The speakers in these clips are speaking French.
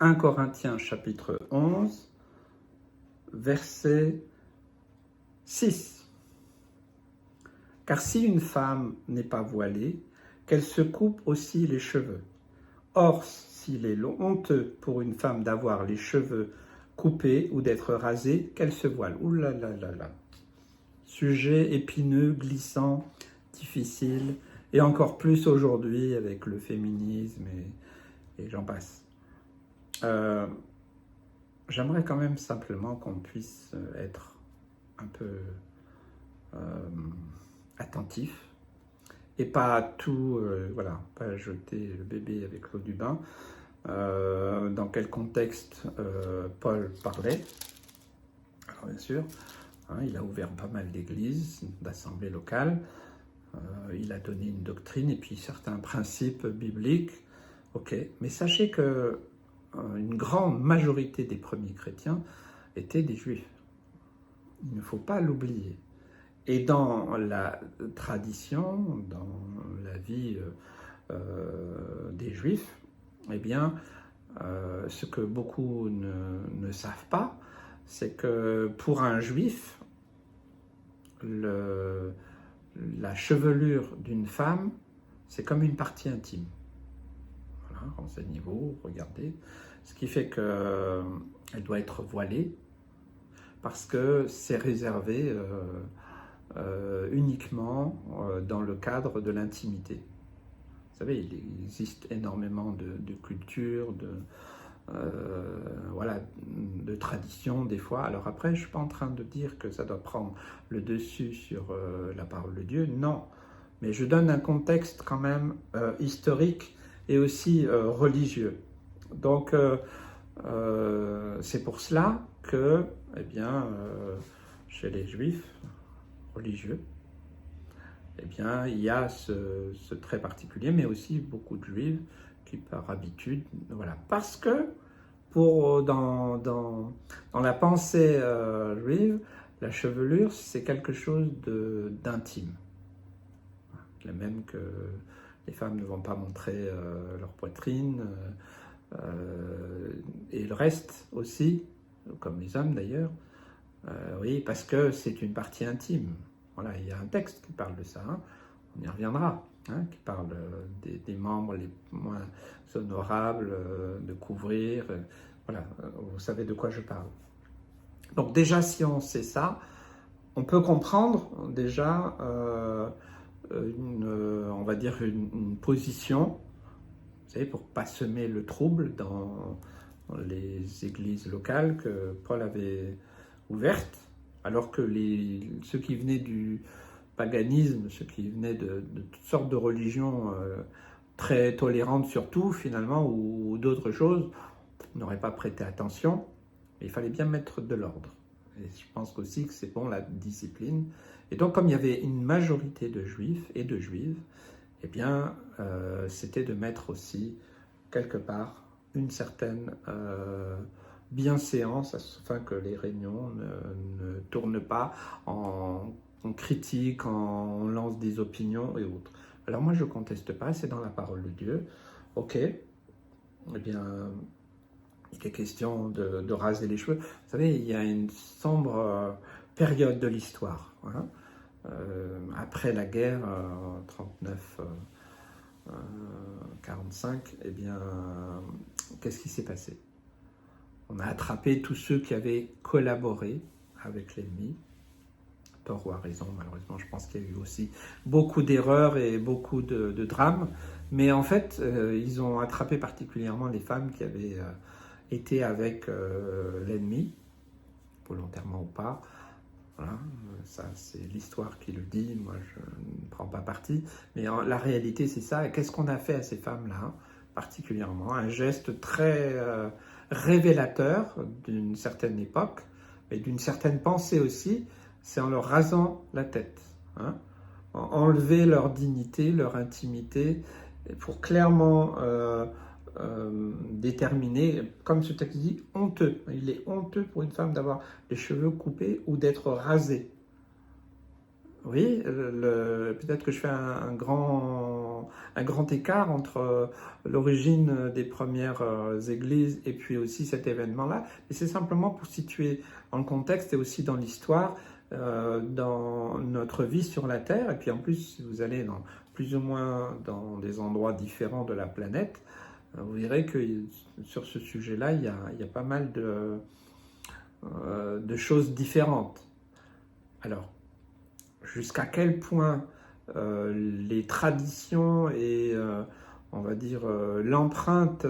1 Corinthiens chapitre 11, verset 6. Car si une femme n'est pas voilée, qu'elle se coupe aussi les cheveux. Or, s'il est honteux pour une femme d'avoir les cheveux coupés ou d'être rasée, qu'elle se voile. Ouh là là là là. Sujet épineux, glissant, difficile, et encore plus aujourd'hui avec le féminisme et j'en passe. J'aimerais quand même simplement qu'on puisse être un peu attentif et pas tout, voilà, pas jeter le bébé avec l'eau du bain. Dans quel contexte Paul parlait? Alors bien sûr, hein, il a ouvert pas mal d'églises, d'assemblées locales, il a donné une doctrine et puis certains principes bibliques, ok, mais sachez que une grande majorité des premiers chrétiens étaient des juifs. Il ne faut pas l'oublier. Et dans la tradition, dans la vie des juifs, eh bien, ce que beaucoup ne savent pas, c'est que pour un juif, la chevelure d'une femme, c'est comme une partie intime. Voilà, renseignez-vous, regardez. Ce qui fait qu'elle doit être voilée, parce que c'est réservé uniquement dans le cadre de l'intimité. Vous savez, il existe énormément de cultures, voilà, de traditions des fois. Alors après, je ne suis pas en train de dire que ça doit prendre le dessus sur la parole de Dieu, non. Mais je donne un contexte quand même historique et aussi religieux. Donc, c'est pour cela que, eh bien, chez les Juifs religieux, eh bien, il y a ce trait particulier, mais aussi beaucoup de Juifs qui, par habitude, voilà, parce que dans la pensée juive, la chevelure, c'est quelque chose d'intime. De même que les femmes ne vont pas montrer leur poitrine, et le reste aussi, comme les hommes d'ailleurs, oui, parce que c'est une partie intime. Voilà, il y a un texte qui parle de ça, hein, on y reviendra, hein, qui parle des membres les moins honorables, de couvrir, voilà, vous savez de quoi je parle. Donc déjà, si on sait ça, on peut comprendre déjà on va dire une position, vous savez, pour ne pas semer le trouble dans les églises locales que Paul avait ouvertes, alors que ceux qui venaient du paganisme, ceux qui venaient de toutes sortes de religions très tolérantes surtout finalement, ou d'autres choses, n'auraient pas prêté attention. Mais il fallait bien mettre de l'ordre. Et je pense aussi que c'est bon la discipline. Et donc comme il y avait une majorité de juifs et de juives, eh bien c'était de mettre aussi quelque part une certaine bienséance afin que les réunions ne tournent pas en critique, on lance des opinions et autres. Alors moi je ne conteste pas, c'est dans la parole de Dieu. Ok, eh bien il est question de raser les cheveux. Vous savez, il y a une sombre période de l'histoire. Hein, après la guerre, 39-45, eh bien, qu'est-ce qui s'est passé? On a attrapé tous ceux qui avaient collaboré avec l'ennemi. Tort ou à raison, malheureusement, je pense qu'il y a eu aussi beaucoup d'erreurs et beaucoup de drames. Mais en fait, ils ont attrapé particulièrement les femmes qui avaient été avec l'ennemi, volontairement ou pas. Voilà, ça c'est l'histoire qui le dit, moi je ne prends pas parti. Mais la réalité c'est ça. Et qu'est-ce qu'on a fait à ces femmes-là, particulièrement? Un geste très révélateur d'une certaine époque, mais d'une certaine pensée aussi, c'est en leur rasant la tête. Hein, enlever leur dignité, leur intimité, pour clairement déterminer, comme ce texte dit, honteux. Il est honteux pour une femme d'avoir les cheveux coupés ou d'être rasée. Oui, peut-être que je fais un grand un grand écart entre l'origine des premières églises et puis aussi cet événement-là. Et c'est simplement pour situer dans le contexte et aussi dans l'histoire, dans notre vie sur la Terre. Et puis en plus, si vous allez plus ou moins dans des endroits différents de la planète, vous verrez que sur ce sujet-là, il y a pas mal de choses différentes. Alors, jusqu'à quel point les traditions et, on va dire, l'empreinte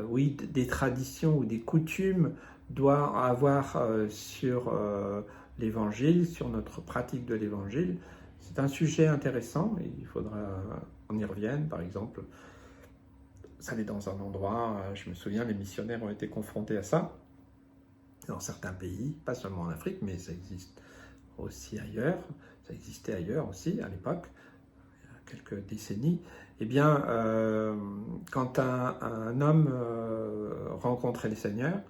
oui, des traditions ou des coutumes doit avoir sur l'évangile, sur notre pratique de l'évangile, c'est un sujet intéressant et il faudra qu'on y revienne. Par exemple, ça allait dans un endroit, je me souviens, les missionnaires ont été confrontés à ça, dans certains pays, pas seulement en Afrique, mais ça existe aussi ailleurs, ça existait ailleurs aussi à l'époque, il y a quelques décennies. Eh bien, quand un homme rencontrait le Seigneur,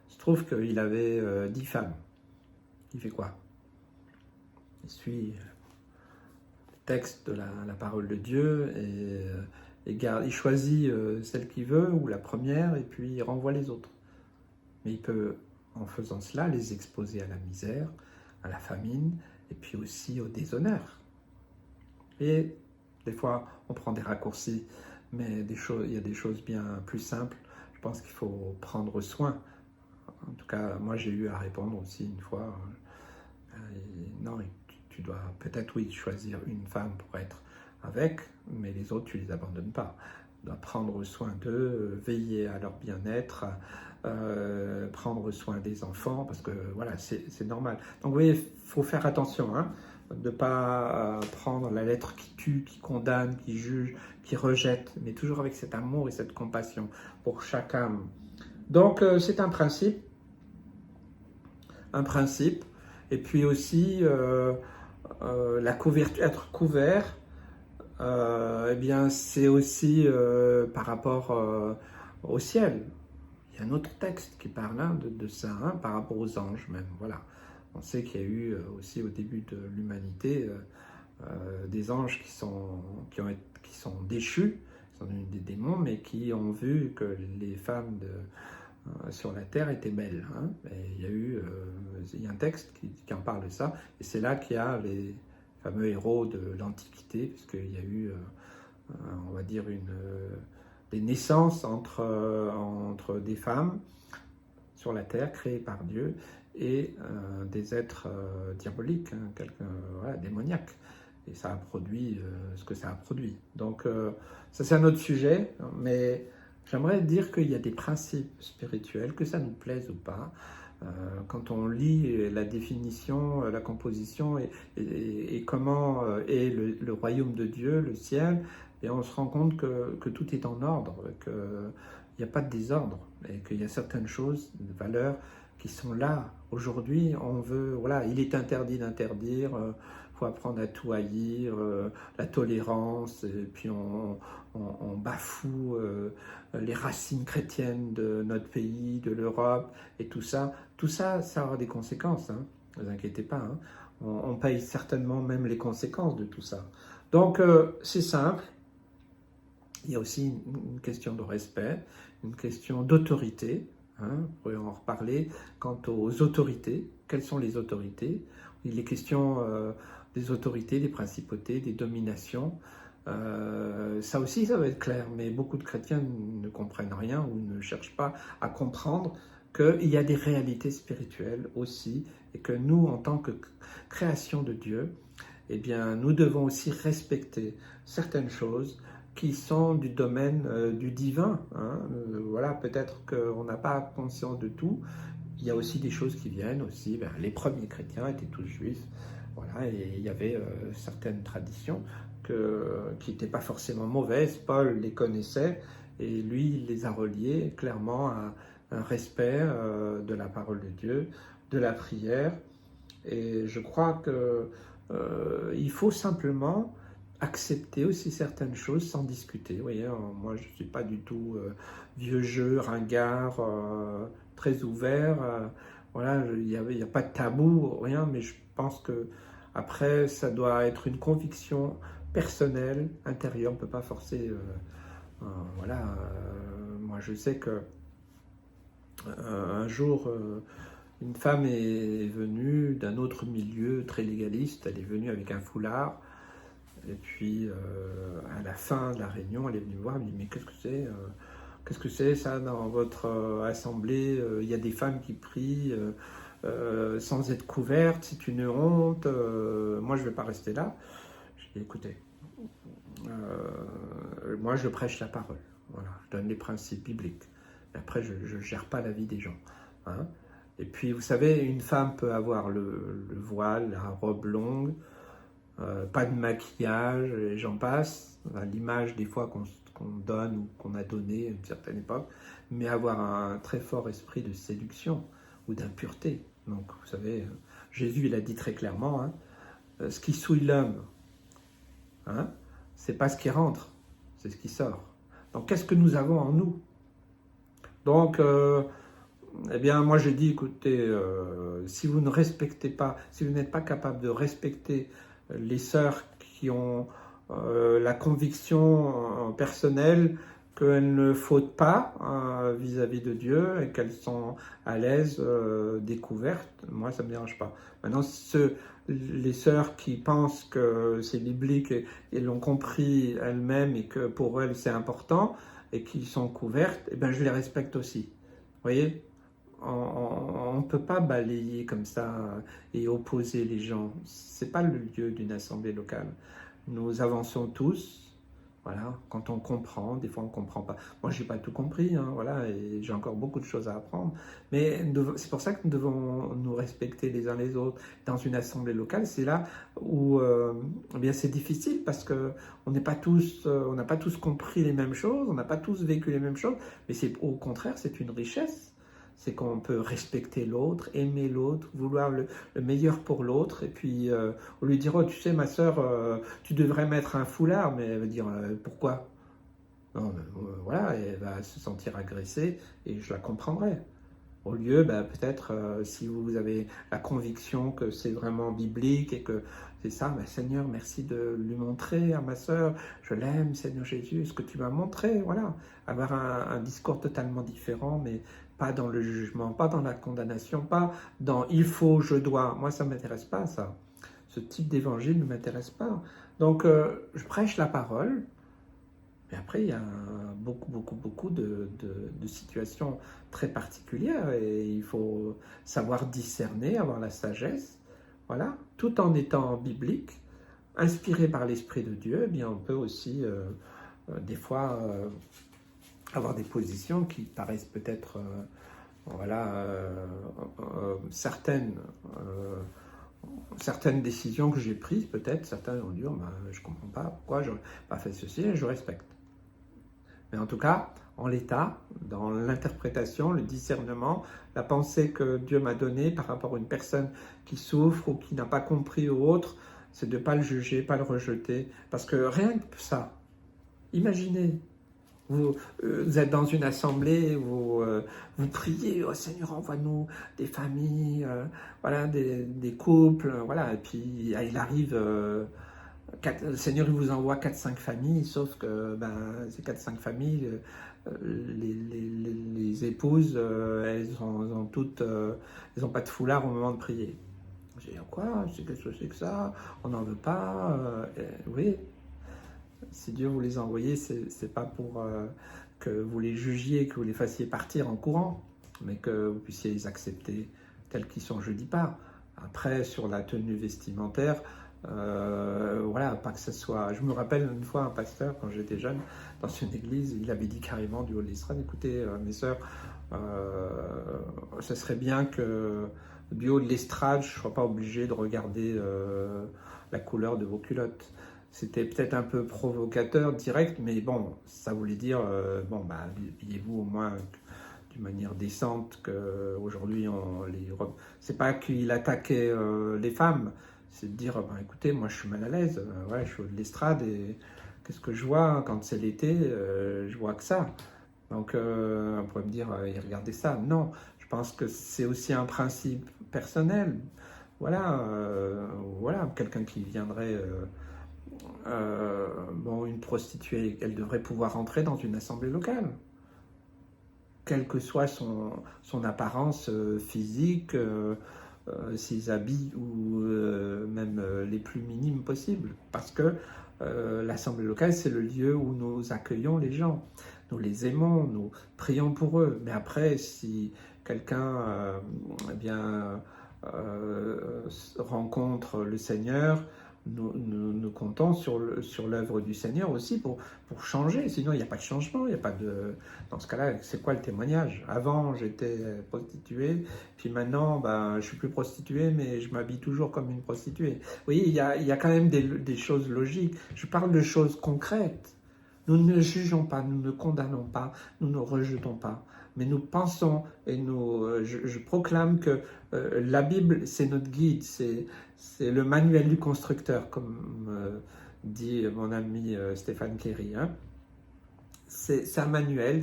il se trouve qu'il avait 10 femmes. Il fait quoi? Il suit le texte de la parole de Dieu et il choisit celle qu'il veut, ou la première, et puis il renvoie les autres. Mais il peut, en faisant cela, les exposer à la misère, à la famine, et puis aussi au déshonneur. Et des fois, on prend des raccourcis, mais il y a des choses bien plus simples. Je pense qu'il faut prendre soin. En tout cas, moi, j'ai eu à répondre aussi une fois. Non, tu dois peut-être, oui, choisir une femme pour être avec, mais les autres, tu les abandonnes pas. Tu dois prendre soin d'eux, veiller à leur bien-être, prendre soin des enfants, parce que voilà, c'est normal. Donc, vous voyez, il faut faire attention, hein, de ne pas prendre la lettre qui tue, qui condamne, qui juge, qui rejette, mais toujours avec cet amour et cette compassion pour chaque âme. Donc, c'est un principe, et puis aussi la couverture, être couvert, eh bien, c'est aussi par rapport au ciel. Il y a un autre texte qui parle de ça, hein, par rapport aux anges même. Voilà. On sait qu'il y a eu aussi au début de l'humanité des anges qui sont déchus, qui sont devenus des démons, mais qui ont vu que les femmes sur la terre étaient belles. Hein. Et il y a un texte qui en parle de ça, et c'est là qu'il y a les fameux héros de l'Antiquité, puisqu'il y a eu, on va dire, des naissances entre des femmes sur la terre, créées par Dieu, et des êtres diaboliques, hein, voilà, démoniaques. Et ça a produit ce que ça a produit. Donc, ça c'est un autre sujet, mais j'aimerais dire qu'il y a des principes spirituels, que ça nous plaise ou pas. Quand on lit la définition, la composition et comment est le royaume de Dieu, le ciel, et on se rend compte que tout est en ordre, qu'il n'y a pas de désordre, et qu'il y a certaines choses, des valeurs qui sont là. Aujourd'hui, voilà, il est interdit d'interdire, faut apprendre à tout haïr, la tolérance, et puis on bafoue les racines chrétiennes de notre pays, de l'Europe, et tout ça, ça aura des conséquences, hein, ne vous inquiétez pas, hein. On paye certainement même les conséquences de tout ça. Donc, c'est simple, il y a aussi une question de respect, une question d'autorité, hein, on pourrait en reparler. Quant aux autorités, quelles sont les autorités? Il est question des autorités, des principautés, des dominations. Ça aussi, ça va être clair, mais beaucoup de chrétiens ne comprennent rien ou ne cherchent pas à comprendre qu'il y a des réalités spirituelles aussi, et que nous, en tant que création de Dieu, eh bien, nous devons aussi respecter certaines choses qui sont du domaine du divin. Hein. Voilà, peut-être qu'on n'a pas conscience de tout. Il y a aussi des choses qui viennent aussi. Les premiers chrétiens étaient tous juifs. Voilà, et il y avait certaines traditions qui n'étaient pas forcément mauvaises. Paul les connaissait et lui, il les a reliées clairement à un respect de la parole de Dieu, de la prière. Et je crois qu'il faut simplement accepter aussi certaines choses sans discuter. Vous voyez, moi, je ne suis pas du tout vieux jeu, ringard, très ouvert. Voilà, il n'y a pas de tabou, rien, mais je pense que après, ça doit être une conviction personnel, intérieur, on ne peut pas forcer. Voilà, moi je sais que un jour, une femme est venue d'un autre milieu très légaliste, elle est venue avec un foulard, et puis à la fin de la réunion, elle est venue me voir, elle me dit mais qu'est-ce que c'est ça dans votre assemblée, il y a des femmes qui prient sans être couvertes, c'est une honte, moi je ne vais pas rester là. Je dis écoutez, moi je prêche la parole, voilà, je donne les principes bibliques, mais après je ne gère pas la vie des gens. Hein. Et puis vous savez, une femme peut avoir le voile, la robe longue, pas de maquillage, et j'en passe, l'image des fois qu'on donne ou qu'on a donné à une certaine époque, mais avoir un très fort esprit de séduction ou d'impureté. Donc vous savez, Jésus il a dit très clairement, hein, ce qui souille l'homme, hein, c'est pas ce qui rentre, c'est ce qui sort. Donc qu'est-ce que nous avons en nous? Donc, eh bien, moi j'ai dit, écoutez, si vous ne respectez pas, si vous n'êtes pas capable de respecter les sœurs qui ont la conviction personnelle qu'elles ne fautent pas vis-à-vis de Dieu et qu'elles sont à l'aise, découvertes, moi ça ne me dérange pas. Maintenant, les sœurs qui pensent que c'est biblique et l'ont compris elles-mêmes et que pour elles c'est important et qui sont couvertes, eh bien, je les respecte aussi. Vous voyez, on ne peut pas balayer comme ça et opposer les gens. Ce n'est pas le lieu d'une assemblée locale. Nous avançons tous, voilà, quand on comprend, des fois on ne comprend pas. Moi, je n'ai pas tout compris, hein, voilà, et j'ai encore beaucoup de choses à apprendre. Mais c'est pour ça que nous devons nous respecter les uns les autres. Dans une assemblée locale, c'est là où eh bien, c'est difficile parce qu'on n'est pas tous, on n'a pas tous compris les mêmes choses, on n'a pas tous vécu les mêmes choses, mais au contraire, c'est une richesse. C'est qu'on peut respecter l'autre, aimer l'autre, vouloir le meilleur pour l'autre, et puis on lui dire, oh, tu sais, ma sœur, tu devrais mettre un foulard, mais elle va dire, pourquoi? Non, voilà, elle va se sentir agressée, et je la comprendrai. Au lieu, peut-être, si vous avez la conviction que c'est vraiment biblique et que c'est ça, Seigneur, merci de lui montrer à ma sœur, je l'aime, Seigneur Jésus, ce que tu m'as montré, voilà. Avoir un discours totalement différent, mais pas dans le jugement, pas dans la condamnation, pas dans il faut, je dois. Moi, ça ne m'intéresse pas, ça. Ce type d'évangile ne m'intéresse pas. Donc, je prêche la parole. Mais après, il y a beaucoup de situations très particulières et il faut savoir discerner, avoir la sagesse, voilà, tout en étant biblique, inspiré par l'Esprit de Dieu. Eh bien, on peut aussi, des fois, avoir des positions qui paraissent peut-être, voilà, certaines décisions que j'ai prises, peut-être, certains vont dire, je ne comprends pas pourquoi je n'ai pas fait ceci, et je respecte. Mais en tout cas, en l'état, dans l'interprétation, le discernement, la pensée que Dieu m'a donnée par rapport à une personne qui souffre ou qui n'a pas compris ou autre, c'est de ne pas le juger, pas le rejeter. Parce que rien que ça, imaginez, vous êtes dans une assemblée, vous priez, oh Seigneur, envoie-nous des familles, voilà, des couples, voilà, et puis il arrive... le Seigneur il vous envoie 4-5 familles, sauf que ces 4-5 familles, les épouses, elles ont toutes, elles n'ont pas de foulard au moment de prier. J'ai dit, quoi? Qu'est-ce que c'est que ça? On n'en veut pas. Oui, si Dieu vous les a envoyés, c'est pas pour que vous les jugiez, que vous les fassiez partir en courant, mais que vous puissiez les accepter tels qu'ils sont, je dis pas. Après, sur la tenue vestimentaire, voilà, pas que ce soit... Je me rappelle une fois un pasteur, quand j'étais jeune, dans une église, il avait dit carrément du haut de l'estrade, écoutez, mes sœurs, ce serait bien que du haut de l'estrade, je ne sois pas obligé de regarder la couleur de vos culottes. C'était peut-être un peu provocateur, direct, mais bon, ça voulait dire, habillez-vous au moins d'une manière décente, qu'aujourd'hui, c'est pas qu'il attaquait les femmes, c'est de dire, écoutez, moi je suis mal à l'aise, je suis au de l'estrade et qu'est-ce que je vois quand c'est l'été, je vois que ça. Donc on pourrait me dire, regardez ça. Non, je pense que c'est aussi un principe personnel. Voilà, quelqu'un qui viendrait bon, une prostituée, elle devrait pouvoir entrer dans une assemblée locale, quelle que soit son apparence physique, ses habits ou même les plus minimes possibles. Parce que l'assemblée locale, c'est le lieu où nous accueillons les gens. Nous les aimons, nous prions pour eux. Mais après, si quelqu'un eh bien, rencontre le Seigneur, nous comptons sur l'œuvre du Seigneur aussi pour changer. Sinon, il n'y a pas de changement. Il y a pas de... Dans ce cas-là, c'est quoi le témoignage? Avant, j'étais prostituée, puis maintenant, ben, je suis plus prostituée, mais je m'habille toujours comme une prostituée. Vous voyez, il y a quand même des choses logiques. Je parle de choses concrètes. Nous ne jugeons pas, nous ne condamnons pas, nous ne rejetons pas. Mais nous pensons et je proclame que la Bible, c'est notre guide, c'est le manuel du constructeur, comme dit mon ami Stéphane Kerry. Hein. C'est un manuel,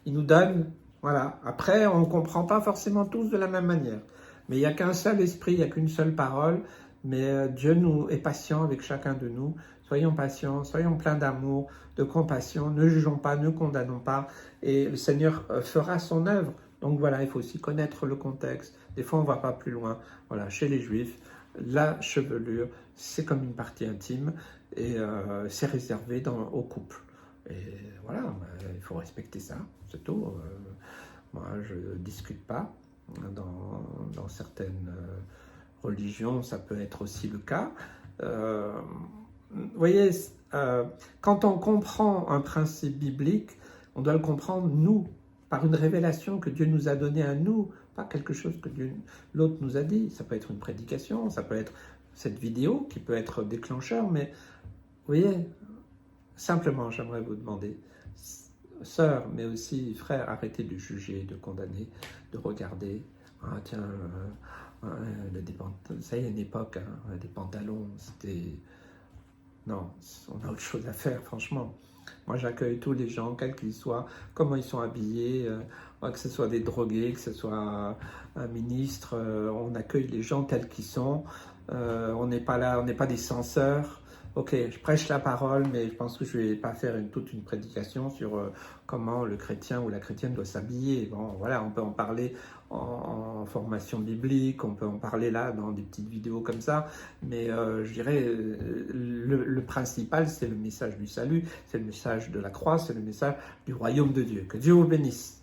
il nous donne, voilà. Après, on ne comprend pas forcément tous de la même manière. Mais il n'y a qu'un seul esprit, il n'y a qu'une seule parole. Mais Dieu est patient avec chacun de nous. Soyons patients, soyons pleins d'amour, de compassion, ne jugeons pas, ne condamnons pas, et le Seigneur fera son œuvre. Donc voilà, il faut aussi connaître le contexte. Des fois, on ne va pas plus loin. Voilà, chez les Juifs, la chevelure, c'est comme une partie intime, et c'est réservé au couple. Et voilà, il faut respecter ça, c'est tout. Moi, je ne discute pas. Dans certaines religions, ça peut être aussi le cas. Vous voyez, quand on comprend un principe biblique, on doit le comprendre, nous, par une révélation que Dieu nous a donnée à nous, pas quelque chose que l'autre nous a dit. Ça peut être une prédication, ça peut être cette vidéo qui peut être déclencheur, mais vous voyez, simplement, j'aimerais vous demander, sœurs, mais aussi frères, arrêtez de juger, de condamner, de regarder. Ah tiens, ça y est, une époque, hein, des pantalons, c'était... Non, on a autre chose à faire, franchement. Moi, j'accueille tous les gens, quels qu'ils soient, comment ils sont habillés, que ce soit des drogués, que ce soit un ministre, on accueille les gens tels qu'ils sont. On n'est pas là, on n'est pas des censeurs. Ok, je prêche la parole, mais je pense que je ne vais pas faire toute une prédication sur comment le chrétien ou la chrétienne doit s'habiller. Bon, voilà, on peut en parler en formation biblique, on peut en parler là dans des petites vidéos comme ça, mais je dirais le principal, c'est le message du salut, c'est le message de la croix, c'est le message du royaume de Dieu. Que Dieu vous bénisse.